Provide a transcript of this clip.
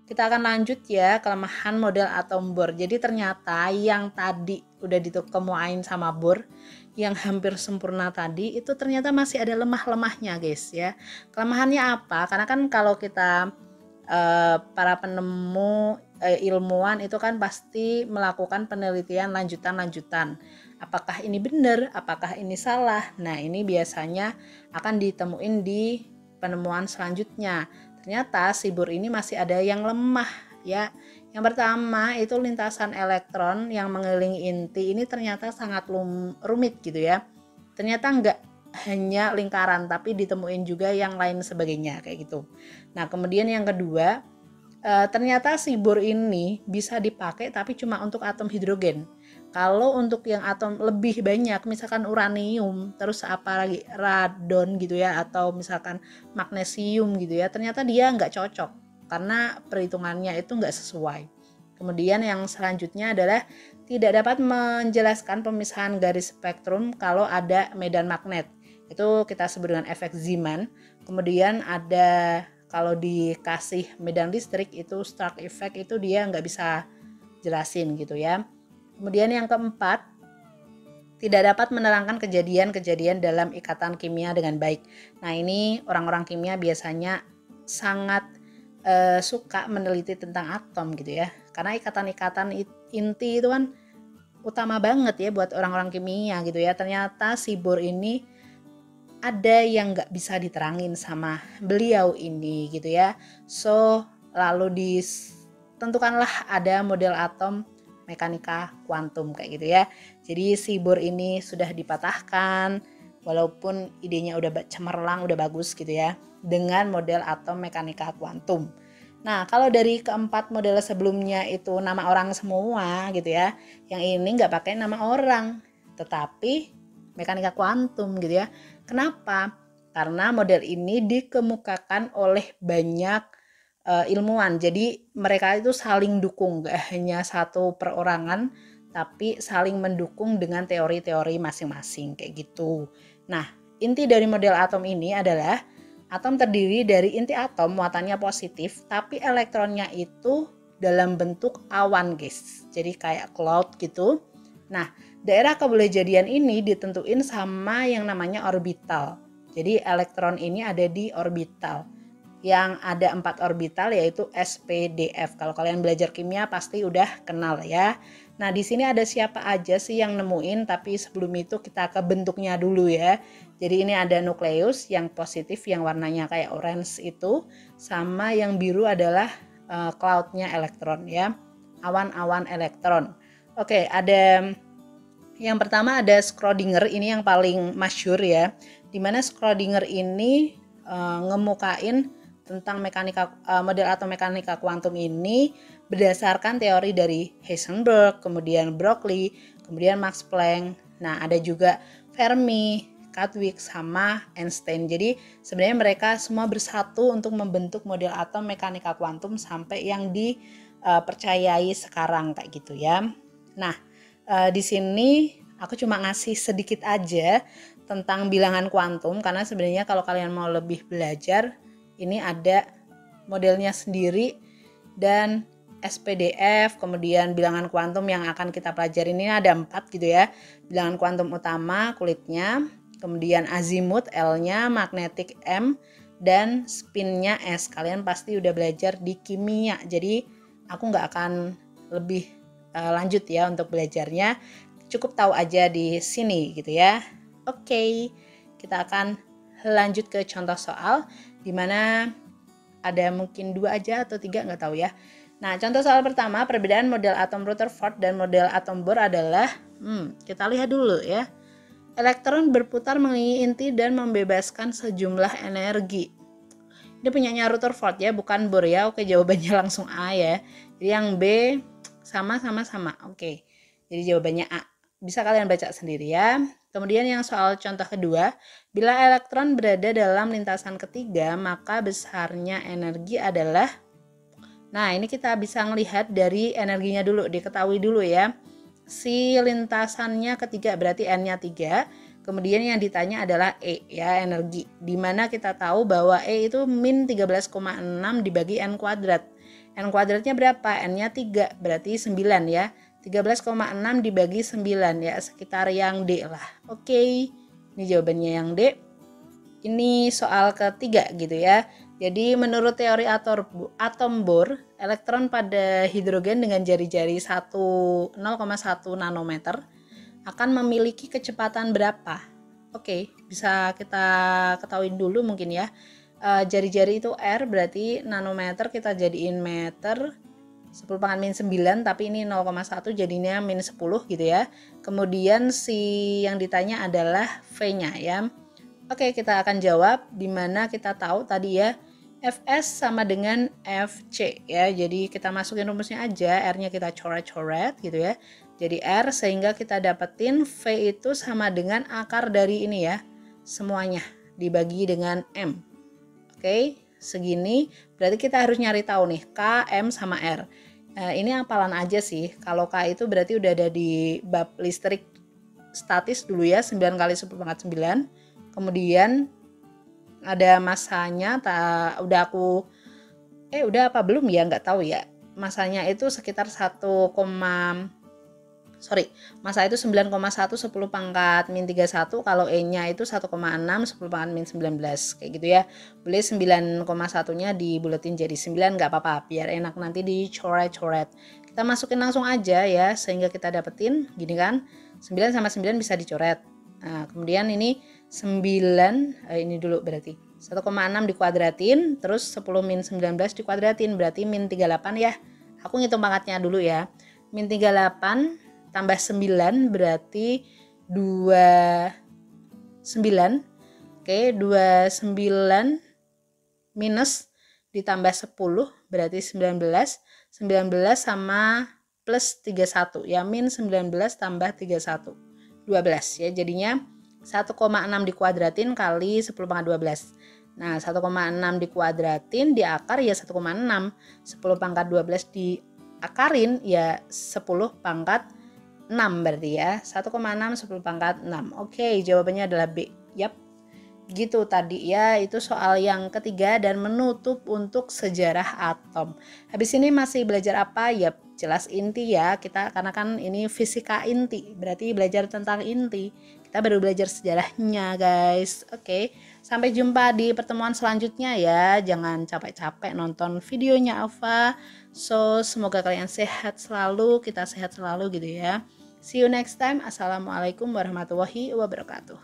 kita akan lanjut ya, kelemahan model atom Bohr. Jadi ternyata yang tadi udah ditemuin sama Bohr, yang hampir sempurna tadi, itu ternyata masih ada lemah-lemahnya guys ya. Kelemahannya apa? Karena kan kalau kita para penemu ilmuwan itu kan pasti melakukan penelitian lanjutan-lanjutan. Apakah ini benar? Apakah ini salah? Nah, ini biasanya akan ditemuin di penemuan selanjutnya. Ternyata si Bohr ini masih ada yang lemah ya. Yang pertama itu lintasan elektron yang mengelilingi inti ini ternyata sangat rumit gitu ya. Ternyata enggak hanya lingkaran tapi ditemuin juga yang lain sebagainya kayak gitu. Nah, kemudian yang kedua, ternyata si Bohr ini bisa dipakai tapi cuma untuk atom hidrogen. Kalau untuk yang atom lebih banyak, misalkan uranium, terus apa lagi, radon gitu ya, atau misalkan magnesium gitu ya, ternyata dia nggak cocok karena perhitungannya itu nggak sesuai. Kemudian yang selanjutnya adalah tidak dapat menjelaskan pemisahan garis spektrum kalau ada medan magnet. Itu kita sebut dengan efek Zeeman. Kemudian ada kalau dikasih medan listrik itu Stark effect, itu dia nggak bisa jelasin gitu ya. Kemudian yang keempat, tidak dapat menerangkan kejadian-kejadian dalam ikatan kimia dengan baik. Nah, ini orang-orang kimia biasanya sangat suka meneliti tentang atom gitu ya. Karena ikatan-ikatan inti itu kan utama banget ya buat orang-orang kimia gitu ya. Ternyata si Bohr ini ada yang nggak bisa diterangin sama beliau ini gitu ya. So, lalu ditentukanlah ada model atom mekanika kuantum kayak gitu ya. Jadi si Bohr ini sudah dipatahkan walaupun idenya udah cemerlang, udah bagus gitu ya, dengan model atom mekanika kuantum. Nah, kalau dari keempat model sebelumnya itu nama orang semua gitu ya, yang ini nggak pakai nama orang, tetapi mekanika kuantum gitu ya. Kenapa? Karena model ini dikemukakan oleh banyak ilmuwan. Jadi mereka itu saling dukung, gak hanya satu perorangan, tapi saling mendukung dengan teori-teori masing-masing kayak gitu. Nah, inti dari model atom ini adalah atom terdiri dari inti atom muatannya positif, tapi elektronnya itu dalam bentuk awan guys. Jadi kayak cloud gitu. Nah, daerah kebolehjadian ini ditentuin sama yang namanya orbital. Jadi elektron ini ada di orbital. Yang ada 4 orbital yaitu SPDF. Kalau kalian belajar kimia pasti udah kenal ya. Nah, di sini ada siapa aja sih yang nemuin, tapi sebelum itu kita ke bentuknya dulu ya. Jadi ini ada nukleus yang positif yang warnanya kayak orange itu, sama yang biru adalah cloud-nya elektron ya. Awan-awan elektron. Oke, ada yang pertama ada Schrödinger, ini yang paling masyhur ya. Dimana Schrödinger ini ngemukain tentang model atom mekanika kuantum ini berdasarkan teori dari Heisenberg, kemudian Bernoulli, kemudian Max Planck. Nah, ada juga Fermi, Chadwick, sama Einstein. Jadi sebenarnya mereka semua bersatu untuk membentuk model atom mekanika kuantum sampai yang dipercayai sekarang kayak gitu ya. Nah, di sini aku cuma ngasih sedikit aja tentang bilangan kuantum, karena sebenarnya kalau kalian mau lebih belajar, ini ada modelnya sendiri dan SPDF, kemudian bilangan kuantum yang akan kita pelajari ini ada 4 gitu ya. Bilangan kuantum utama kulitnya, kemudian azimut L-nya, magnetik M, dan spinnya S. Kalian pasti udah belajar di kimia, jadi aku nggak akan lebih lanjut ya untuk belajarnya. Cukup tahu aja di sini gitu ya. Oke, kita akan lanjut ke contoh soal, dimana ada mungkin 2 aja atau 3, nggak tahu ya. Nah, contoh soal pertama, perbedaan model atom Rutherford dan model atom Bohr adalah, kita lihat dulu ya. Elektron berputar mengelilingi inti dan membebaskan sejumlah energi. Ini punyanya Rutherford ya, bukan Bohr ya. Oke, jawabannya langsung A ya. Jadi yang B sama. Oke, jadi jawabannya A. Bisa kalian baca sendiri ya. Kemudian yang soal contoh kedua, bila elektron berada dalam lintasan ketiga, maka besarnya energi adalah, nah ini kita bisa melihat dari energinya dulu, diketahui dulu ya. Si lintasannya ketiga berarti N-nya 3, kemudian yang ditanya adalah E ya, energi. Dimana kita tahu bahwa E itu min 13,6 dibagi N kuadrat. N kuadratnya berapa? N-nya 3, berarti 9 ya. 13,6 dibagi 9 ya, sekitar yang D lah. Oke, ini jawabannya yang D. Ini soal ketiga gitu ya. Jadi menurut teori atom Bohr, elektron pada hidrogen dengan jari-jari 0,1 nanometer akan memiliki kecepatan berapa? Oke, bisa kita ketahui dulu mungkin ya. Jari-jari itu R, berarti nanometer kita jadiin meter, 10⁻⁹, tapi ini 0,1 jadinya -10 gitu ya. Kemudian si yang ditanya adalah V-nya ya. Oke, kita akan jawab, dimana kita tahu tadi ya, Fs sama dengan Fc ya. Jadi kita masukin rumusnya aja, R-nya kita coret-coret gitu ya. Jadi R, sehingga kita dapetin V itu sama dengan akar dari ini ya, semuanya dibagi dengan M. Oke, segini berarti kita harus nyari tahu nih K, M, sama R. Ini hafalan aja sih. Kalau K itu berarti udah ada di bab listrik statis dulu ya, 9 kali 10⁻⁹. Kemudian ada masanya, udah apa belum ya, nggak tahu ya. Masanya itu sekitar masa itu 9,1 10⁻⁻31, kalau E-nya itu 1,6 10⁻⁻19 kayak gitu ya. Boleh 9,1-nya dibuletin jadi 9, nggak apa-apa, biar enak nanti dicoret-coret. Kita masukin langsung aja ya, sehingga kita dapetin gini kan, 9 sama 9 bisa dicoret. Nah, kemudian ini 9, ini dulu berarti 1,6 dikuadratin, terus 10-19 dikuadratin, berarti -38 ya. Aku ngitung pangkatnya dulu ya. -38 tambah 9 berarti 29. Oke, 29 minus ditambah 10 berarti 19. 19 sama plus 31 ya, -19 tambah 31. 12 ya, jadinya 1,6 dikuadratin kali 10⁻12. Nah, 1,6 dikuadratin di akar ya 1,6. 10⁻12 diakarin ya 10⁻6 berarti ya. 1,6 10⁻6. Oke, jawabannya adalah B. Yap. Gitu tadi ya, itu soal yang ketiga dan menutup untuk sejarah atom. Habis ini masih belajar apa? Ya jelas inti ya, kita karena kan ini fisika inti, berarti belajar tentang inti. Kita baru belajar sejarahnya guys. Oke, sampai jumpa di pertemuan selanjutnya ya. Jangan capek-capek nonton videonya Alfa. So, semoga kalian sehat selalu, kita sehat selalu gitu ya. See you next time. Assalamualaikum warahmatullahi wabarakatuh.